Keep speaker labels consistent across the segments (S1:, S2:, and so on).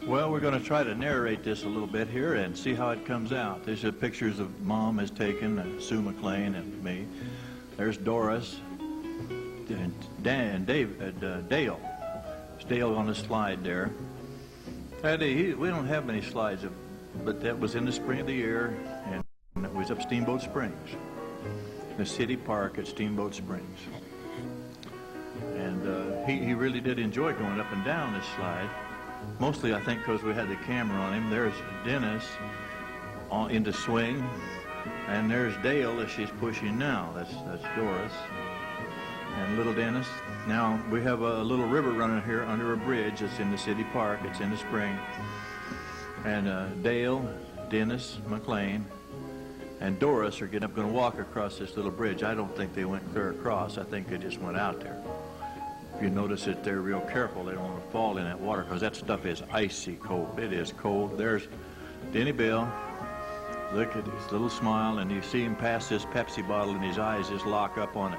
S1: Well, we're going to try to narrate this a little bit here and see how it comes out. These are pictures of Mom has taken, Sue McLean and me. There's Doris, and Dale. It's Dale on the slide there. We don't have many slides, but that was in the spring of the year, and it was up Steamboat Springs, the city park at Steamboat Springs. And he really did enjoy going up and down this slide. Mostly, I think, because we had the camera on him. There's Dennis into swing, and there's Dale as she's pushing now. That's Doris and little Dennis. Now we have a little river running here under a bridge. It's in the city park. It's in the spring. And Dale, Dennis, McLean, and Doris are going to walk across this little bridge. I don't think they went clear across. I think they just went out there. If you notice it, they're real careful. They don't want to fall in that water because that stuff is icy cold. It is cold. There's Denny Bill. Look at his little smile, and you see him pass this Pepsi bottle, and his eyes just lock up on it.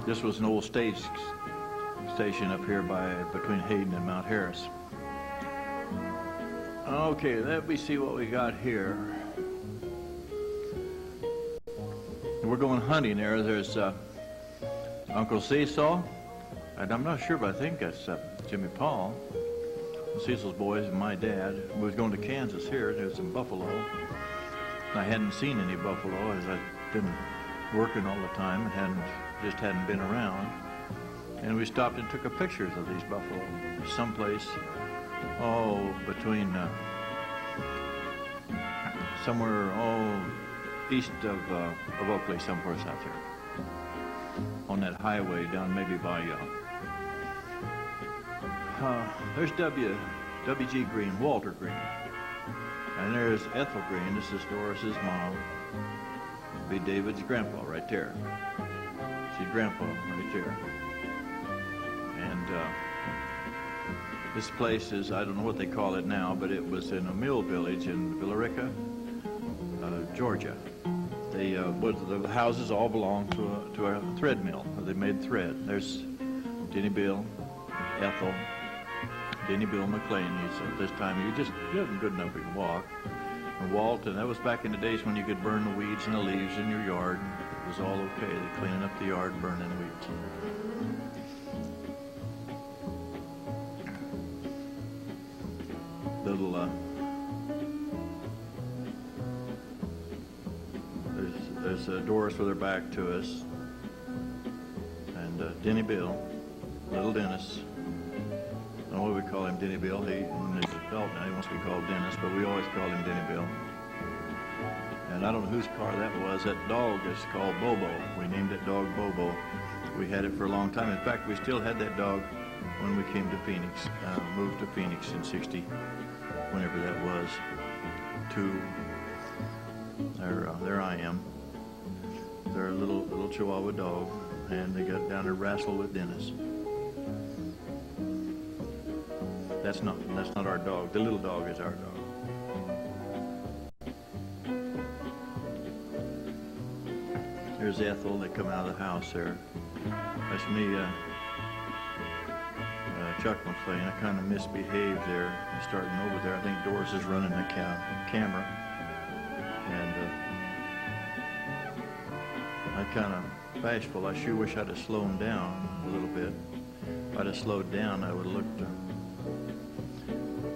S1: This was an old stage station up here between Hayden and Mount Harris. Okay, let me see what we got here. We're going hunting there. There's Uncle Cecil, and I'm not sure, but I think that's Jimmy Paul, Cecil's boys, and my dad. We was going to Kansas here. There's some buffalo. I hadn't seen any buffalo as I'd been working all the time and just hadn't been around. And we stopped and took a pictures of these buffalo someplace, between somewhere east of Oakley, someplace out there. On that highway down maybe by, there's W.G. Green, Walter Green. And there's Ethel Green, this is Doris's mom. Be David's grandpa right there. See grandpa right there. And this place is, I don't know what they call it now, but it was in a mill village in Villarica, Georgia. The houses all belong to a thread mill. They made thread. There's Denny Bill, Ethel, Denny Bill McLean. At this time, he wasn't good enough he could walk. And Walt, and that was back in the days when you could burn the weeds and the leaves in your yard. It was all okay. They cleaning up the yard, burning the weeds. Little There's Doris with her back to us, and Denny Bill, little Dennis. I don't know why we call him Denny Bill. He's an adult now. He wants to be called Dennis, but we always called him Denny Bill. And I don't know whose car that was. That dog is called Bobo. We named that dog Bobo. We had it for a long time. In fact, we still had that dog when we came to Phoenix. Moved to Phoenix in '60, whenever that was. There I am. They're a little Chihuahua dog, and they got down to wrestle with Dennis. That's not our dog. The little dog is our dog. There's Ethel. They come out of the house there. That's me, Chuck McLean. I kind of misbehaved there, starting over there. I think Doris is running the camera, and I kind of bashful. I sure wish I'd have slowed down a little bit. If I'd have slowed down, I would have looked.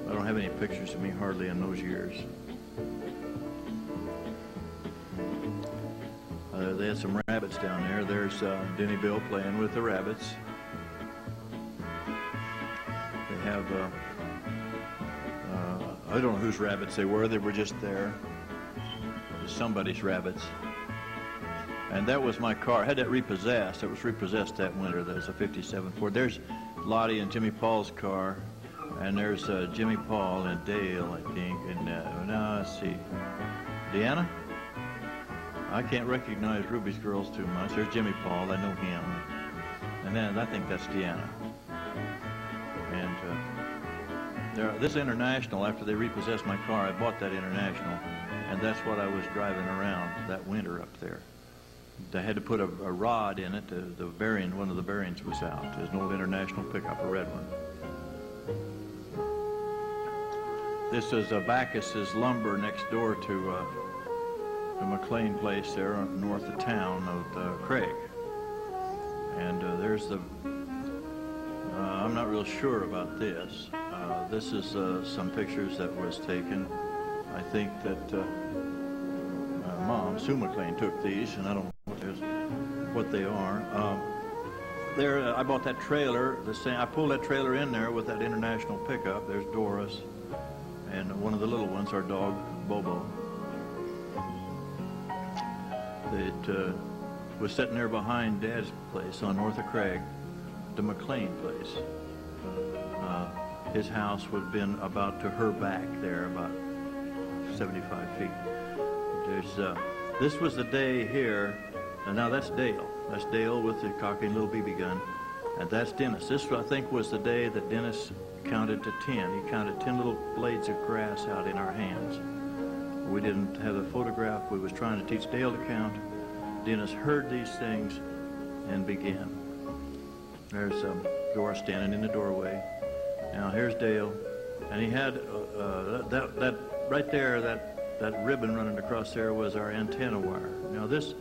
S1: I don't have any pictures of me hardly in those years. They had some rabbits down there. There's Denny Bill playing with the rabbits. They have, I don't know whose rabbits they were. They were just there. Somebody's rabbits. And that was my car. I had that repossessed. It was repossessed that winter. That was a '57 Ford. There's Lottie and Jimmy Paul's car. And there's Jimmy Paul and Dale, I think. And now let's see. Deanna? I can't recognize Ruby's girls too much. There's Jimmy Paul. I know him. And then I think that's Deanna. And this International, after they repossessed my car, I bought that International. And that's what I was driving around that winter up there. They had to put a rod in it. The bearing, one of the bearings was out. There's an old International pickup, a red one. This is Backus's Lumber next door to the McLean place there north of town of Craig. And there's the, I'm not real sure about this. This is some pictures that was taken. I think that Mom, Sue McLean, took these, and I don't know what they are. There, I bought that trailer. I pulled that trailer in there with that international pickup. There's Doris, and one of the little ones, our dog, Bobo. It was sitting there behind Dad's place on North of Craig, the McLean place. His house would have been about to her back there, about 75 feet. This was the day here, and now that's Dale. That's Dale with the cocking little BB gun, and that's Dennis. This, I think, was the day that Dennis counted to 10. He counted 10 little blades of grass out in our hands. We didn't have a photograph. We was trying to teach Dale to count. Dennis heard these things and began. There's Dora standing in the doorway. Now here's Dale, and he had that right there. That ribbon running across there was our antenna wire. Now this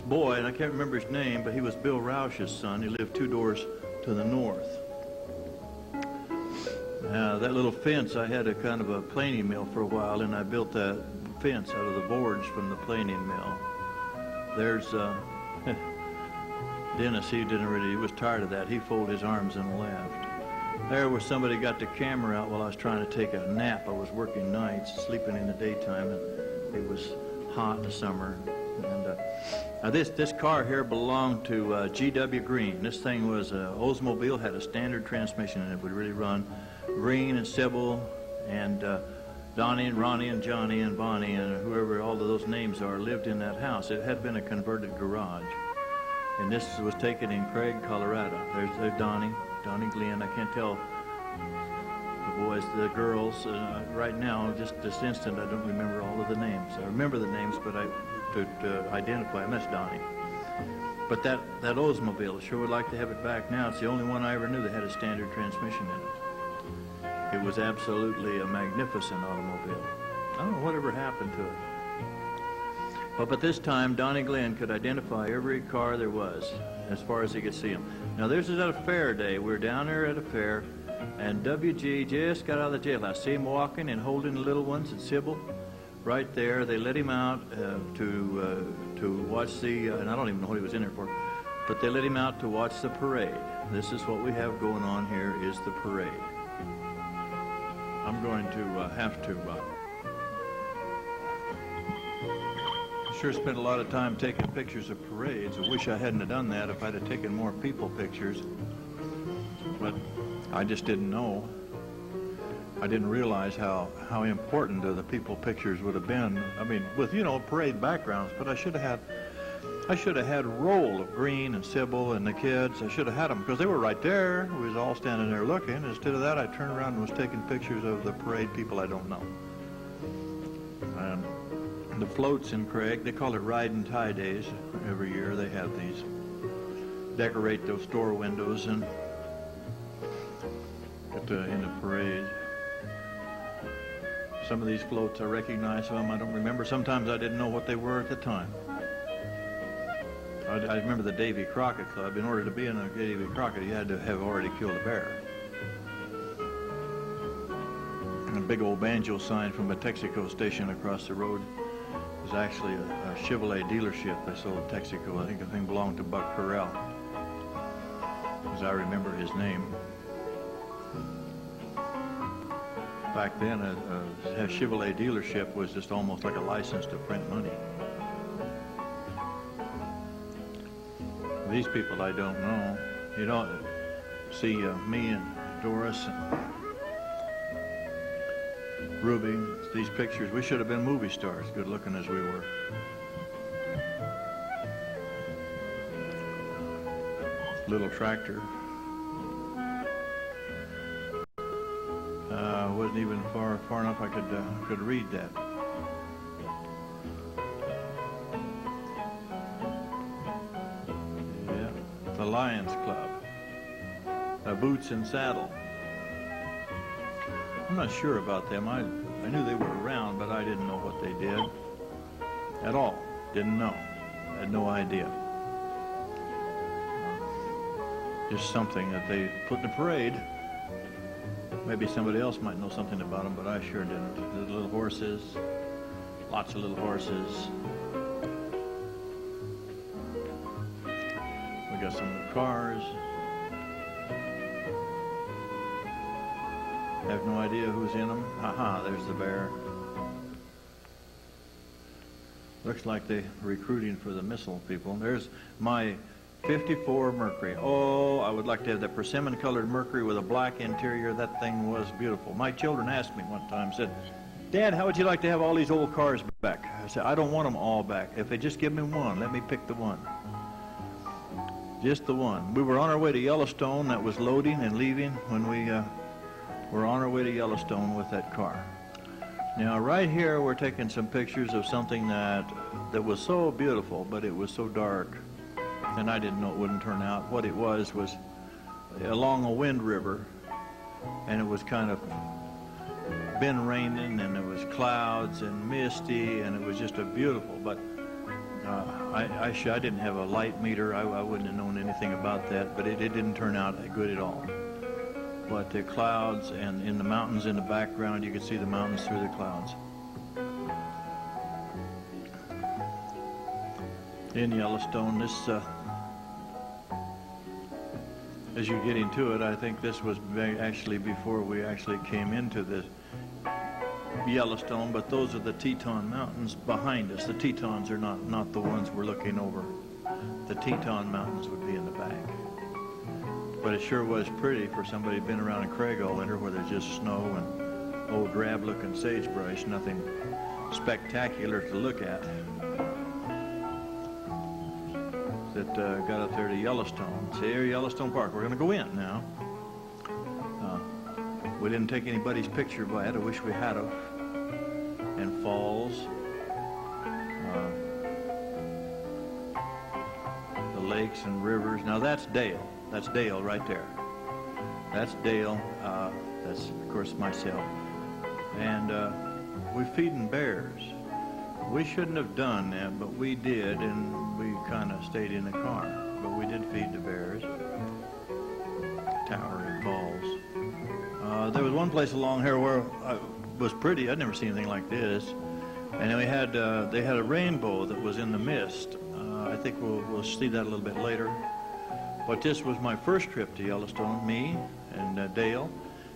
S1: boy, and I can't remember his name, but he was Bill Roush's son. He lived 2 doors to the north. That little fence, I had a kind of a planing mill for a while, and I built that fence out of the boards from the planing mill. There's Dennis. He was tired of that. He folded his arms and left. There was somebody got the camera out while I was trying to take a nap. I was working nights, sleeping in the daytime, and it was hot in the summer. And this car here belonged to G.W. Green. This thing was Oldsmobile, had a standard transmission, and it would really run. Green and Sybil and Donnie and Ronnie and Johnny and Bonnie and whoever all of those names are lived in that house. It had been a converted garage. And this was taken in Craig, Colorado. There's Donnie Glenn. I can't tell the boys, the girls. Right now, just this instant, I don't remember all of the names. I remember the names, but to identify them, that's Donnie. But that Oldsmobile, I sure would like to have it back now. It's the only one I ever knew that had a standard transmission in it. It was absolutely a magnificent automobile. I don't know whatever happened to it. But this time, Donnie Glenn could identify every car there was as far as he could see them. Now, this is at a fair day. We're down there at a fair, and WG just got out of the jailhouse. See him walking and holding the little ones at Sybil. Right there, they let him out to watch the, and I don't even know what he was in there for, but they let him out to watch the parade. This is what we have going on here, is the parade. I'm going to have to sure spent a lot of time taking pictures of parades. I wish I hadn't have done that if I'd have taken more people pictures, but I just didn't know. I didn't realize how important the people pictures would have been. I mean, with, you know, parade backgrounds, but I should have had a roll of Green and Sybil and the kids. I should have had them because they were right there. We was all standing there looking. Instead of that, I turned around and was taking pictures of the parade people I don't know. And the floats in Craig, they call it Ride and Tie Days. Every year they have these, decorate those store windows and get in the parade. Some of these floats I recognize, some I don't remember. Sometimes I didn't know what they were at the time. I remember the Davy Crockett Club. In order to be in a Davy Crockett, you had to have already killed a bear. And a big old banjo sign from a Texaco station across the road was actually a Chevrolet dealership. They sold Texaco. I think the thing belonged to Buck Corral, as I remember his name. Back then, a Chevrolet dealership was just almost like a license to print money. These people I don't know. You don't see me and Doris and Ruby. These pictures, we should have been movie stars, good looking as we were. Little tractor. Wasn't even far enough I could read that. Yeah, the Lions Club. Boots and Saddle. I'm not sure about them. I knew they were around, but I didn't know what they did at all. Didn't know. Had no idea. Just something that they put in a parade. Maybe somebody else might know something about them, but I sure didn't. The little horses, lots of little horses. We got some little cars. I have no idea who's in them. Aha, there's the bear. Looks like they're recruiting for the missile people. There's my 54 Mercury. Oh, I would like to have that persimmon-colored Mercury with a black interior. That thing was beautiful. My children asked me one time, said, Dad, how would you like to have all these old cars back? I said, I don't want them all back. If they just give me one, let me pick the one. Just the one. We were on our way to Yellowstone. That was loading and leaving when we were on our way to Yellowstone with that car. Now, right here, we're taking some pictures of something that was so beautiful, but it was so dark. And I didn't know it wouldn't turn out. What it was along a wind river, and it was kind of been raining, and there was clouds and misty, and it was just a beautiful. But I didn't have a light meter. I wouldn't have known anything about that, but it didn't turn out good at all. But the clouds and in the mountains in the background, you could see the mountains through the clouds. In Yellowstone, this as you get into it, I think this was actually before we actually came into the Yellowstone, but those are the Teton Mountains behind us. The Tetons are not the ones we're looking over. The Teton Mountains would be in the back. But it sure was pretty for somebody who'd been around in Craig all winter where there's just snow and old drab-looking sagebrush, nothing spectacular to look at. That got up there to Yellowstone. See here, Yellowstone Park. We're going to go in now. We didn't take anybody's picture by it. I wish we had of. And falls. The lakes and rivers. Now that's Dale. That's Dale right there. That's Dale. That's, of course, myself. And we're feeding bears. We shouldn't have done that, but we did, and we kind of stayed in the car. But we did feed the bears. Towering falls. There was one place along here where it was pretty. I'd never seen anything like this. And then they had a rainbow that was in the mist. I think we'll see that a little bit later. But this was my first trip to Yellowstone, me and Dale.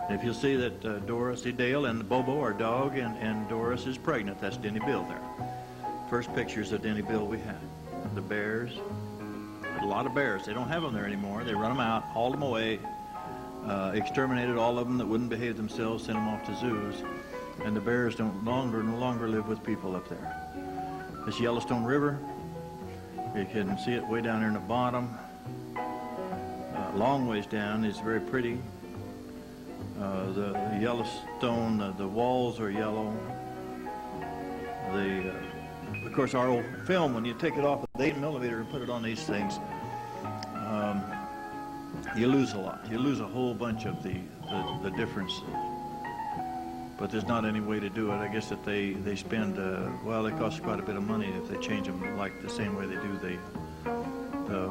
S1: And if you'll see that Doris, Dale and Bobo, our dog, and Doris is pregnant. That's Denny Bill there. First pictures of Denny Bill we had. The bears, a lot of bears. They don't have them there anymore. They run them out, hauled them away, exterminated all of them that wouldn't behave themselves, sent them off to zoos. And the bears no longer live with people up there. This Yellowstone River, you can see it way down there in the bottom. Long ways down, it's very pretty. The Yellowstone, the walls are yellow. Of course, our old film, when you take it off with 8mm and put it on these things, you lose a lot. You lose a whole bunch of the difference. But there's not any way to do it. I guess that they spend, well, it costs quite a bit of money if they change them like the same way they do the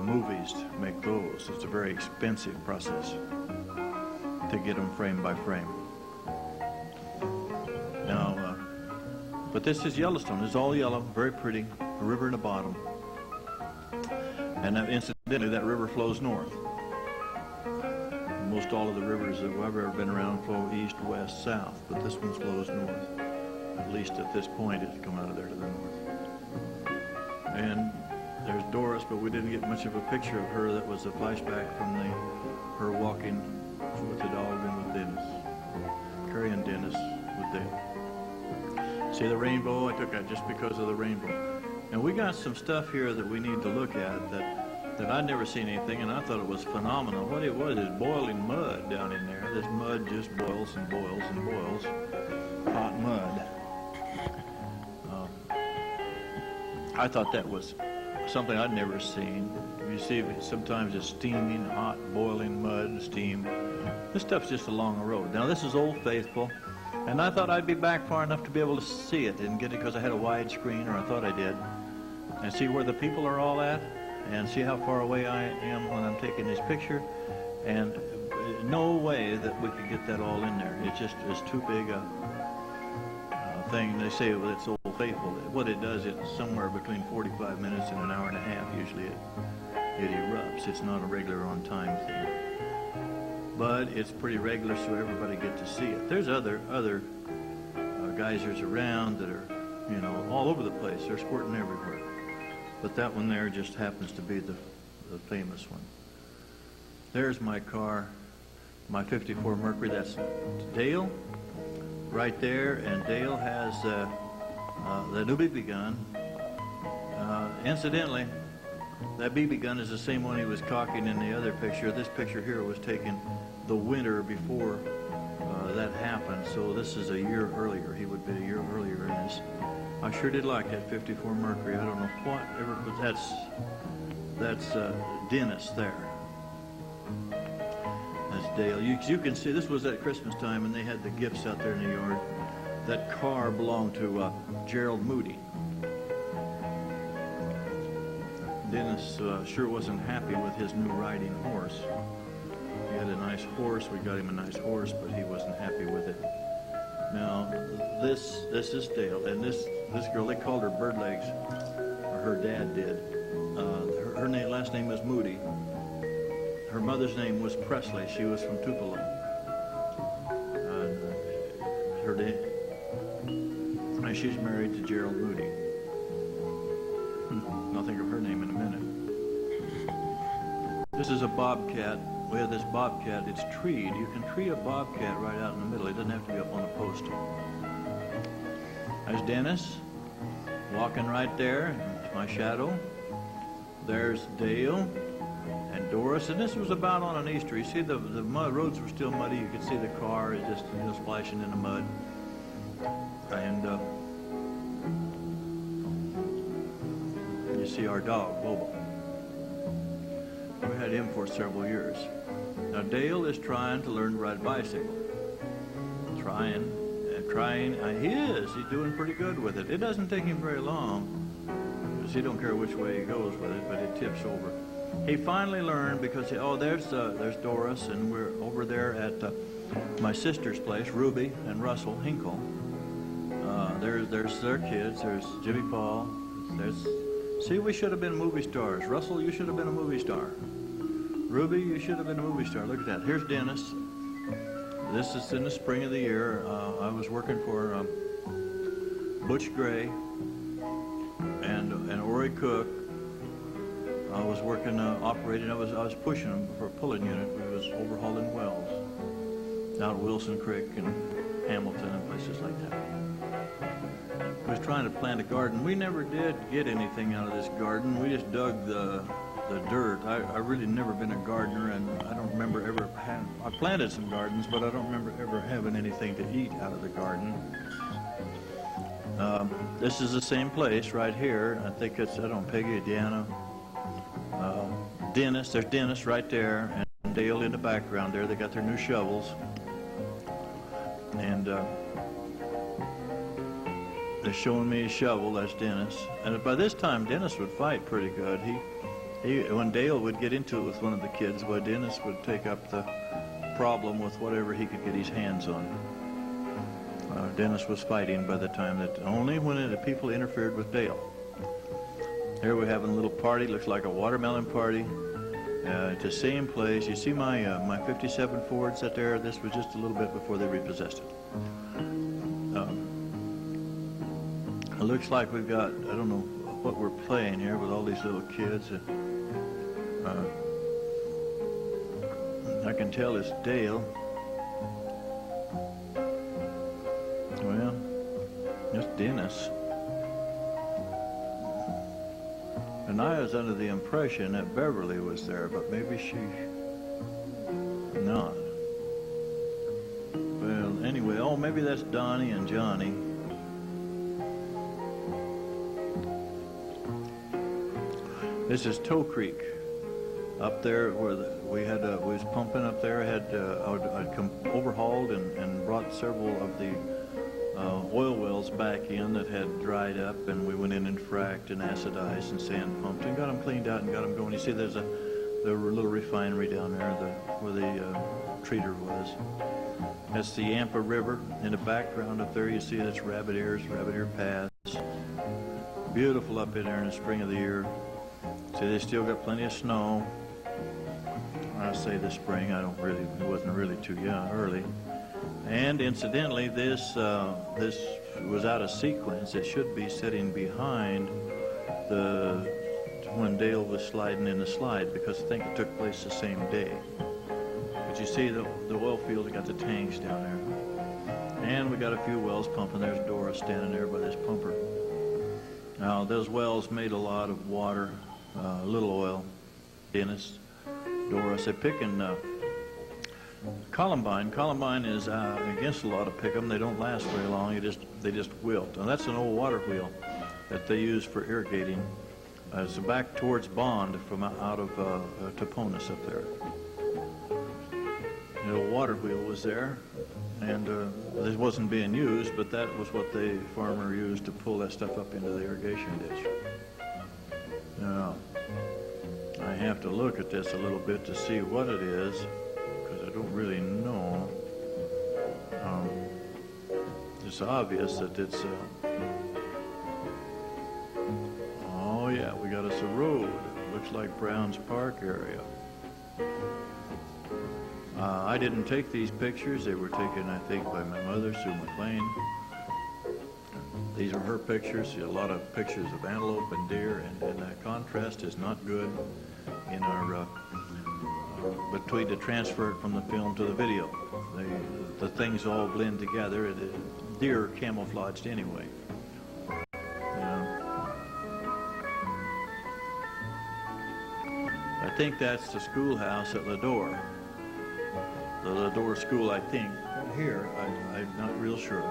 S1: movies to make those. It's a very expensive process to get them frame by frame. Now, but this is Yellowstone. It's all yellow, very pretty, a river in the bottom. And incidentally, that river flows north. Most all of the rivers that I've ever been around flow east, west, south, but this one flows north. At least at this point, it's come out of there to the north. And there's Doris, but we didn't get much of a picture of her. That was a flashback from her walking with the dog and with Dennis. Carrying Dennis with Dale. See the rainbow? I took that just because of the rainbow. And we got some stuff here that we need to look at that I'd never seen anything, and I thought it was phenomenal. What it was is boiling mud down in there. This mud just boils and boils and boils. Hot mud. I thought that was something I'd never seen. You see, sometimes it's steaming, hot, boiling mud, steam. This stuff's just along the road. Now, this is Old Faithful. And I thought I'd be back far enough to be able to see it and get it because I had a wide screen, or I thought I did, and see where the people are all at and see how far away I am when I'm taking this picture. And no way that we could get that all in there. It just is too big a thing. They say it's Old Faithful. What it does, it's somewhere between 45 minutes and an hour and a half. Usually it erupts. It's not a regular on time thing. But it's pretty regular, so everybody gets to see it. There's other geysers around that are, all over the place. They're squirting everywhere. But that one there just happens to be the famous one. There's my car, my 54 Mercury. That's Dale right there, and Dale has the new BB gun. Incidentally, that BB gun is the same one he was cocking in the other picture. This picture here was taken the winter before that happened, so this is a year earlier. He would be a year earlier in this. I sure did like that 54 Mercury. I don't know whatever, but that's Dennis there. That's Dale. You can see this was at Christmas time, and they had the gifts out there in the yard. That car belonged to Gerald Moody. Dennis sure wasn't happy with his new riding horse. He had a nice horse. We got him a nice horse, but he wasn't happy with it. Now, this is Dale, and this girl, they called her Birdlegs, or her dad did. Her last name was Moody. Her mother's name was Presley. She was from Tupelo. And she's married to Gerald Moody. I'll think of her name in a minute. This is a bobcat. We have this bobcat. It's treed. You can tree a bobcat right out in the middle. It doesn't have to be up on a post. There's Dennis walking right there. It's my shadow. There's Dale and Doris. And this was about on an Easter. You see the mud roads were still muddy. You could see the car is just splashing in the mud. And you see our dog, Bobo. We had him for several years. Now Dale is trying to learn to ride a bicycle. Trying. He's doing pretty good with it. It doesn't take him very long, because he don't care which way he goes with it, but it tips over. He finally learned because, there's Doris, and we're over there at my sister's place, Ruby and Russell Hinkle. There's their kids. There's Jimmy Paul. See, we should have been movie stars. Russell, you should have been a movie star. Ruby, you should have been a movie star. Look at that. Here's Dennis. This is in the spring of the year. I was working for Butch Gray and Ori Cook. I was working operating. I was pushing them for a pulling unit. We was overhauling wells out at Wilson Creek and Hamilton and places like that. I was trying to plant a garden. We never did get anything out of this garden. We just dug the dirt. I really never been a gardener, and I don't remember ever I planted some gardens, but I don't remember ever having anything to eat out of the garden. This is the same place right here. I think it's, Peggy, Deanna, Dennis. There's Dennis right there, and Dale in the background there. They got their new shovels. And they're showing me a shovel. That's Dennis. And by this time, Dennis would fight pretty good. When Dale would get into it with one of the kids, well, Dennis would take up the problem with whatever he could get his hands on. Dennis was fighting by the time that only when the people interfered with Dale. Here we're having a little party. Looks like a watermelon party. It's the same place. You see my 57 Ford set there? This was just a little bit before they repossessed it. It looks like we've got, I don't know what we're playing here with all these little kids. I can tell it's Dale. Well, it's Dennis. And I was under the impression that Beverly was there, but maybe she's not. Well, anyway, maybe that's Donnie and Johnny. This is Toe Creek, up there where we was pumping up there. I'd come overhauled and brought several of the oil wells back in that had dried up, and we went in and fracked and acidized and sand pumped and got them cleaned out and got them going. You see, there's a little refinery down there, where the treater was. That's the Yampa River. In the background up there, you see that's Rabbit Ear Pass. Beautiful up in there in the spring of the year. See, they still got plenty of snow. I say this spring, it wasn't really too early. And incidentally, this was out of sequence. It should be sitting behind when Dale was sliding in the slide, because I think it took place the same day. But you see the oil field, got the tanks down there. And we got a few wells pumping. There's Dora standing there by this pumper. Now, those wells made a lot of water, little oil. Dennis, Dora, say picking Columbine. Columbine is against a lot of pick 'em. They don't last very long. They just wilt. And that's an old water wheel that they use for irrigating. It's back towards Bond from out of Toponis up there. The old water wheel was there, and this wasn't being used, but that was what the farmer used to pull that stuff up into the irrigation ditch. Now, I have to look at this a little bit to see what it is, because I don't really know. It's obvious that it's oh yeah, we got us a road. Looks like Browns Park area. I didn't take these pictures. They were taken, I think, by my mother, Sue McLean. These are her pictures. See a lot of pictures of antelope and deer, and that contrast is not good in our between the transfer from the film to the video. The things all blend together. Deer are camouflaged anyway. I think that's the schoolhouse at Ladore. The Ladore School, I think. Here, I'm not real sure.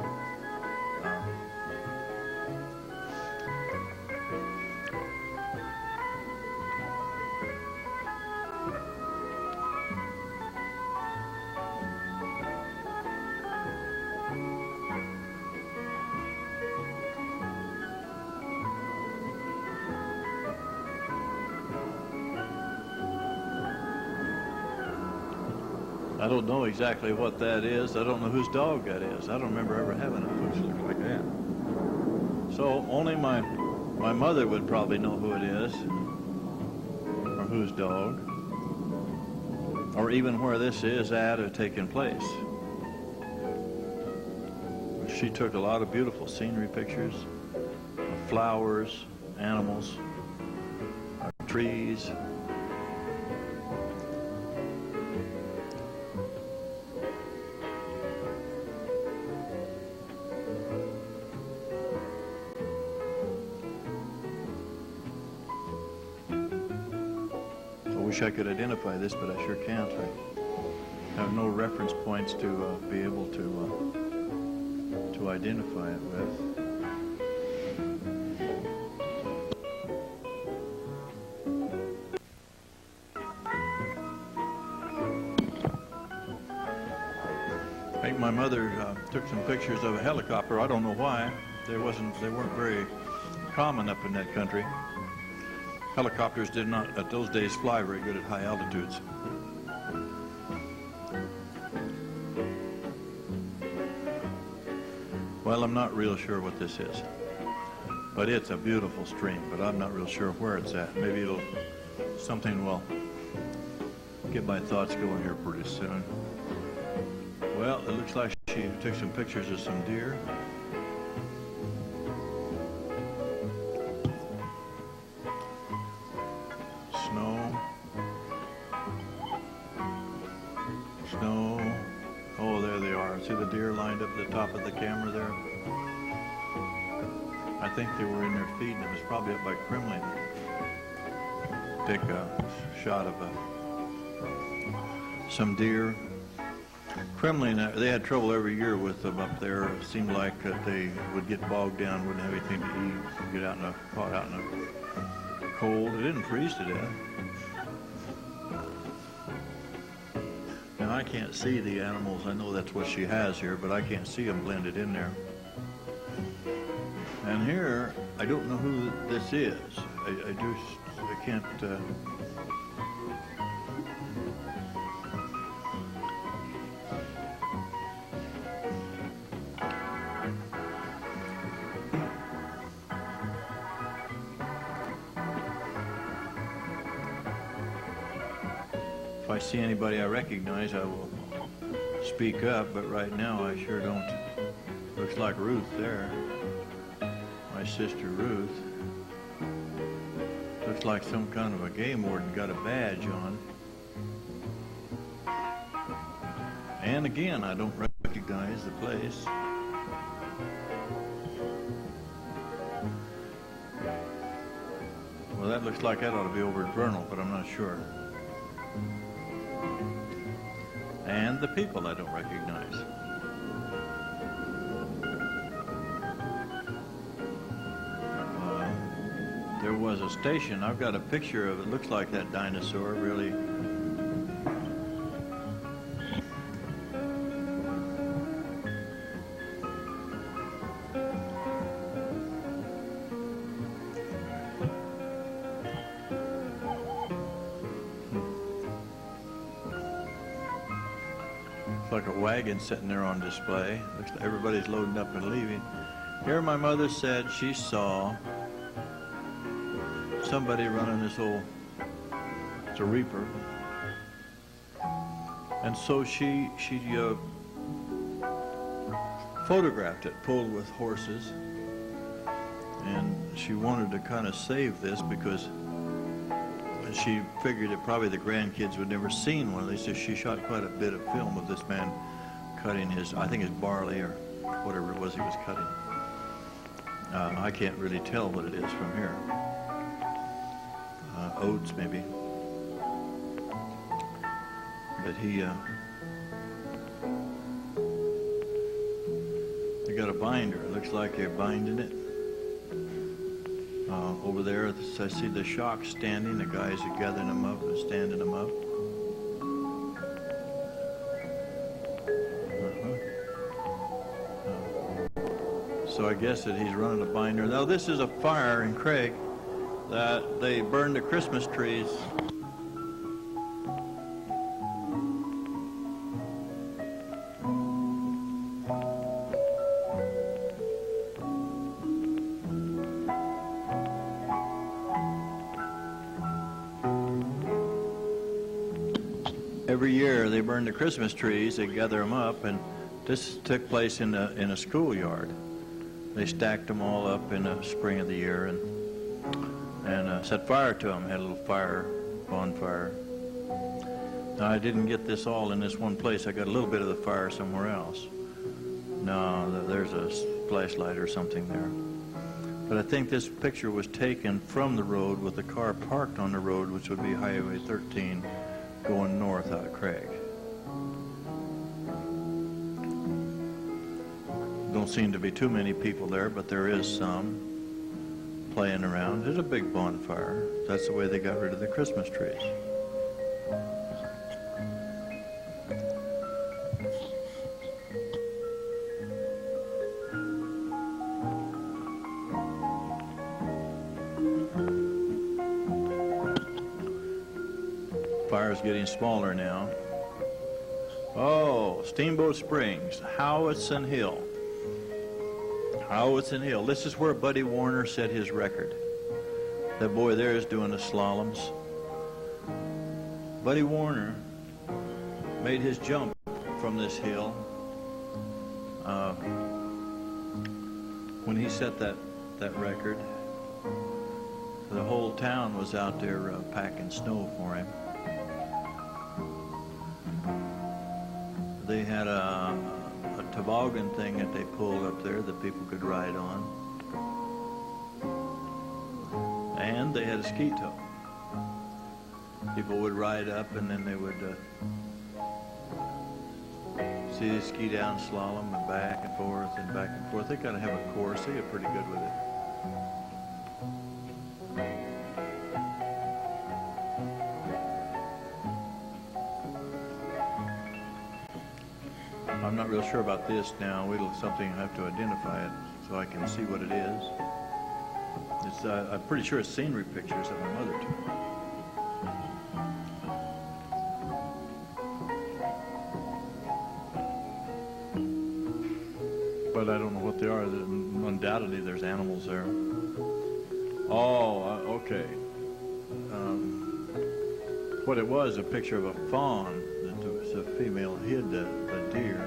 S1: I don't know exactly what that is. I don't know whose dog that is. I don't remember ever having a pooch look like that. So only my mother would probably know who it is, or whose dog, or even where this is at or taking place. She took a lot of beautiful scenery pictures, flowers, animals, trees. I wish I could identify this, but I sure can't. I have no reference points to be able to identify it with. I think my mother took some pictures of a helicopter. I don't know why. They weren't very common up in that country. Helicopters did not, at those days, fly very good at high altitudes. Well, I'm not real sure what this is, but it's a beautiful stream, but I'm not real sure where it's at. Maybe something will get my thoughts going here pretty soon. Well, it looks like she took some pictures of some deer. Snow. Oh, there they are. See the deer lined up at the top of the camera there? I think they were in there feeding. It was probably up by Kremlin. Take a shot of some deer. Kremlin, they had trouble every year with them up there. It seemed like they would get bogged down, wouldn't have anything to eat, get caught out in the cold. It didn't freeze to death. I can't see the animals. I know that's what she has here, but I can't see them blended in there. And here, I don't know who this is. I can't. If I see anybody I recognize, I will speak up, but right now I sure don't. Looks like Ruth there. My sister Ruth. Looks like some kind of a game warden got a badge on. And again, I don't recognize the place. Well, that looks like that ought to be over at Vernal, but I'm not sure. And the people I don't recognize. There was a station. I've got a picture of it. Looks like that dinosaur, really. Like a wagon sitting there on display. Looks like everybody's loading up and leaving. Here my mother said she saw somebody running this old, it's a reaper. And so she photographed it, pulled with horses. And she wanted to kind of save this because she figured that probably the grandkids would never seen one of these, so she shot quite a bit of film of this man cutting his, I think it's barley or whatever it was he was cutting. I can't really tell what it is from here. Oats maybe. But they got a binder. It looks like they're binding it. Over there, I see the shocks standing. The guys are gathering them up and standing them up. So I guess that he's running a binder. Now this is a fire in Craig that they burned the Christmas trees. Every year they burn the Christmas trees, they gather them up, and this took place in a schoolyard. They stacked them all up in the spring of the year and set fire to them, had a little bonfire. Now I didn't get this all in this one place, I got a little bit of the fire somewhere else. No, there's a flashlight or something there. But I think this picture was taken from the road with the car parked on the road, which would be Highway 13. Going north out of Craig. Don't seem to be too many people there, but there is some playing around. There's a big bonfire. That's the way they got rid of the Christmas trees. Fire's getting smaller now. Oh, Steamboat Springs, Howitson Hill. Howitson Hill. This is where Buddy Warner set his record. That boy there is doing the slaloms. Buddy Warner made his jump from this hill when he set that record. The whole town was out there packing snow for him. They had a toboggan thing that they pulled up there that people could ride on. And they had a ski tow. People would ride up and then they would see the ski down slalom and back and forth and back and forth. They kind of have a course. They get pretty good with it. I'm not real sure about this now. It'll something I have to identify it so I can see what it is. It's I'm pretty sure it's scenery pictures that my mother took. But I don't know what they are. Undoubtedly, there's animals there. Oh, okay. What it was, a picture of a fawn that the female hid the deer.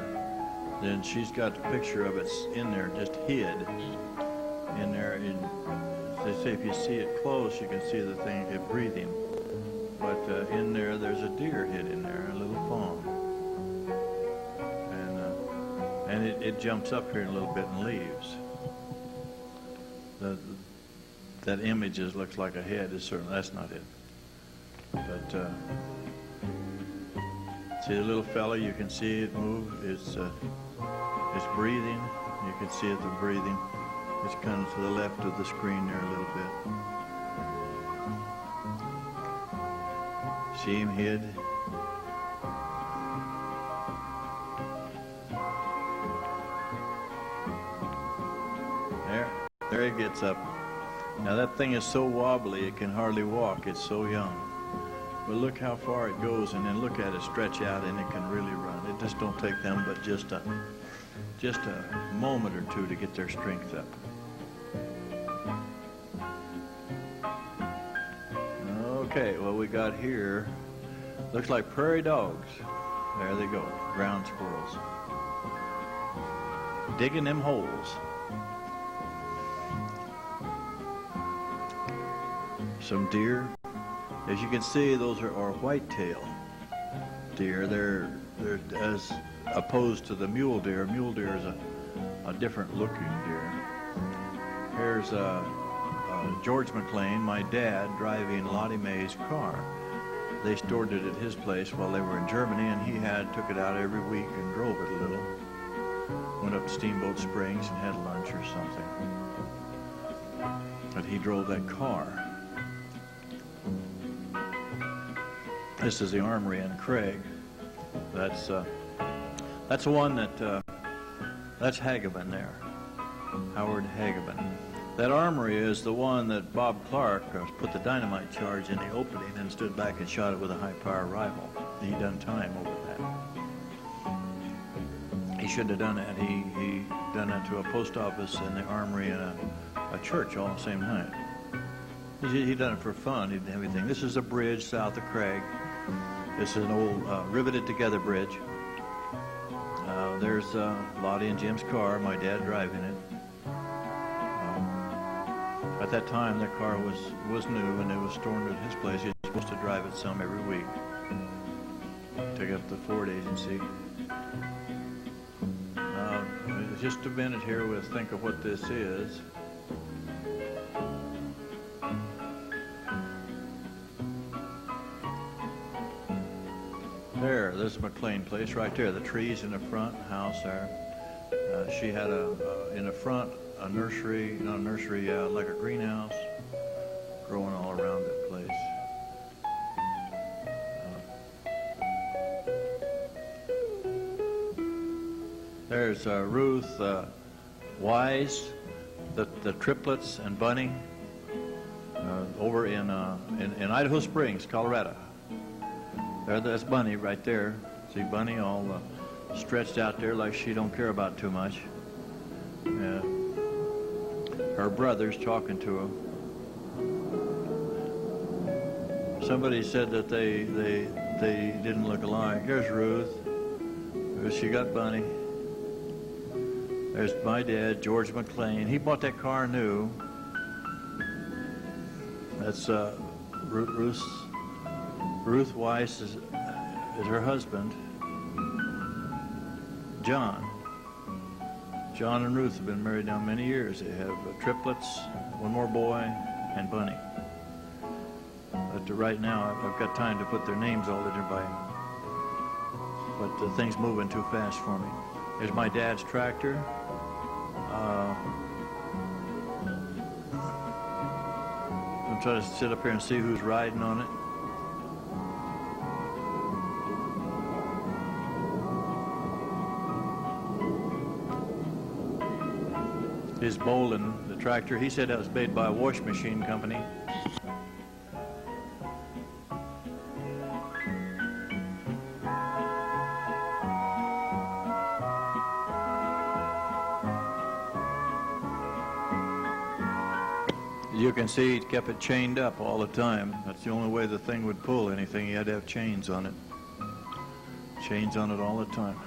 S1: Then she's got the picture of it in there, just hid in there. They say if you see it close, you can see the thing it breathing. But in there, there's a deer hid in there, a little fawn. And it jumps up here in a little bit and leaves. That image looks like a head. Is certainly that's not it. But see the little fella. You can see it move. It's breathing. You can see it the breathing. It's kind of to the left of the screen there a little bit. See him hid. There it gets up. Now that thing is so wobbly it can hardly walk. It's so young. But look how far it goes, and then look at it stretch out, and it can really run. It just don't take them but just a moment or two to get their strength up. Okay, well we got here, looks like prairie dogs. There they go, ground squirrels. Digging them holes. Some deer. As you can see, those are whitetail deer. They're as opposed to the mule deer. Mule deer is a different looking deer. Here's George McLean, my dad, driving Lottie Mae's car. They stored it at his place while they were in Germany, and he took it out every week and drove it a little. Went up to Steamboat Springs and had lunch or something. But he drove that car. This is the armory in Craig. That's the one that's Hageman there, Howard Hageman. That armory is the one that Bob Clark put the dynamite charge in the opening and stood back and shot it with a high-power rifle. He done time over that. He shouldn't have done that. He done that to a post office and the armory and a church all the same night. He done it for fun. He didn't have anything. This is a bridge south of Craig. This is an old riveted together bridge. There's Lottie and Jim's car, my dad driving it. At that time, the car was new and it was stored at his place. He was supposed to drive it some every week. Took up the Ford agency. Just a minute here, we'll think of what this is. There's McLean place right there. The trees in the front, house there. She had in the front a nursery, not a nursery, like a greenhouse, growing all around that place. There's Ruth Wise, the triplets, and Bunny over in Idaho Springs, Colorado. That's Bunny right there. See Bunny all stretched out there like she don't care about too much. Yeah. Her brother's talking to her. Somebody said that they didn't look alike. Here's Ruth. She got Bunny. There's my dad, George McLean. He bought that car new. That's Ruth Weiss is her husband, John. John and Ruth have been married now many years. They have triplets, one more boy, and Bunny. But right now, I've got time to put their names all in there but the thing's moving too fast for me. There's my dad's tractor. I'm trying to sit up here and see who's riding on it. his Bolin, the tractor. He said that was made by a wash machine company. You can see he kept it chained up all the time. That's the only way the thing would pull anything. He had to have chains on it. Chains on it all the time.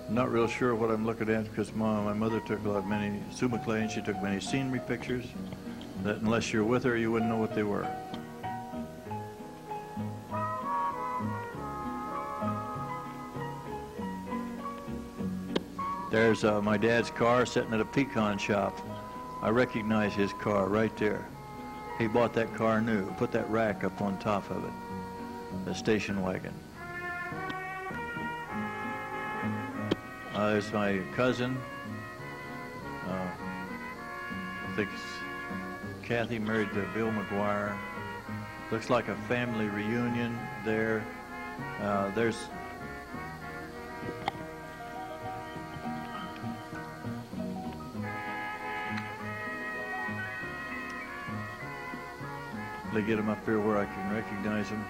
S1: I'm not real sure what I'm looking at because my mother took many, Sue McLean, she took many scenery pictures that unless you're with her, you wouldn't know what they were. There's my dad's car sitting at a pecan shop. I recognize his car right there. He bought that car new, put that rack up on top of it, the station wagon. There's my cousin. I think it's Kathy married to Bill McGuire. Looks like a family reunion there. There's to get him up here where I can recognize him.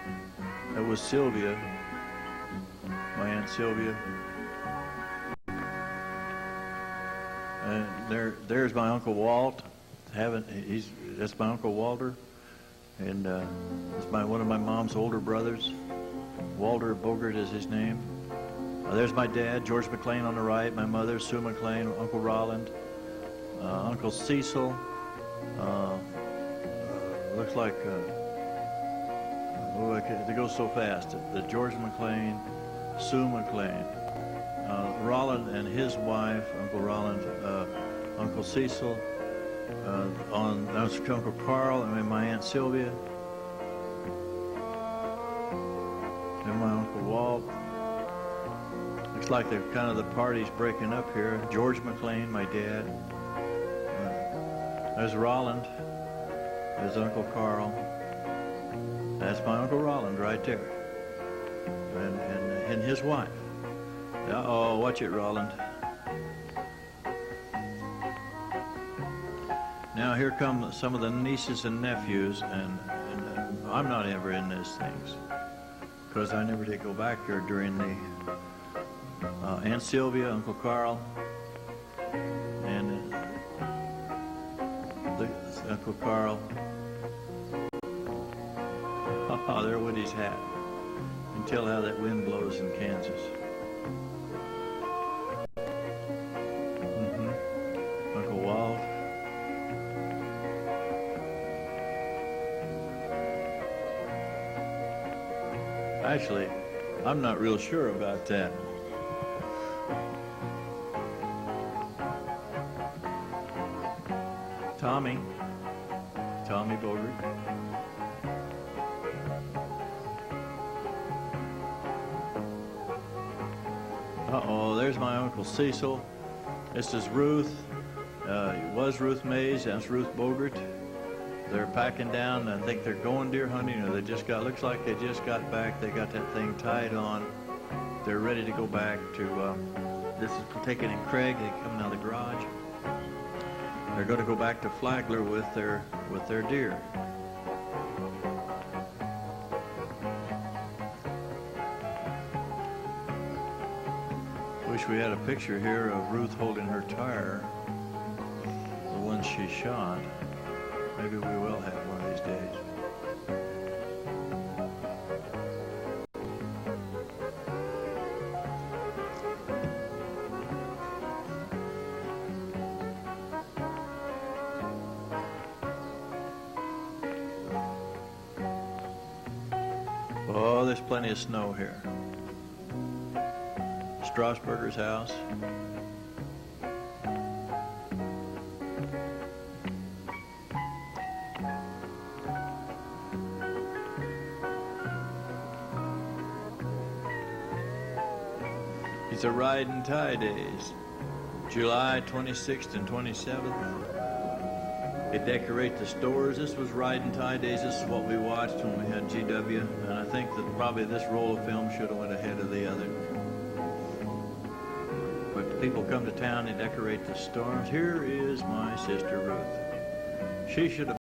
S1: That was Sylvia, my Aunt Sylvia. And there's my Uncle Walt. That's my Uncle Walter, and that's one of my mom's older brothers. Walter Bogert is his name. There's my dad, George McLean on the right. My mother, Sue McLean. Uncle Roland, Uncle Cecil. Looks like, they go so fast. The George McLean, Sue McLean, Roland and his wife, Uncle Roland, Uncle Cecil, that's Uncle Carl, and then my Aunt Sylvia, and my Uncle Walt. Looks like the party's breaking up here. George McLean, my dad. There's Roland. There's Uncle Carl. That's my Uncle Roland right there. And his wife. Uh-oh, watch it, Roland. Now here come some of the nieces and nephews, and I'm not ever in these things because I never did go back here during the Aunt Sylvia, Uncle Carl, and Uncle Carl. Oh, there with his hat. You can tell how that wind blows in Kansas. Uncle Walt. Actually, I'm not real sure about that. Tommy Bogert. Uh-oh, there's my Uncle Cecil. This is Ruth. It was Ruth Mays. That's Ruth Bogert. They're packing down. I think they're going deer hunting, or looks like they just got back. They got that thing tied on. They're ready to go back to, this is taken in Craig. They're coming out of the garage. They're going to go back to Flagler with their deer. Wish we had a picture here of Ruth holding her tire, the one she shot. Maybe we will have one of these days. Oh, there's plenty of snow here. Strasburger's house. These are ride and tie days, July 26th and 27th. They decorate the stores. This was ride and tie days. This is what we watched when we had GW, and I think that probably this roll of film should have went ahead of the other. People come to town, they decorate the stores. Here is my sister Ruth. She should have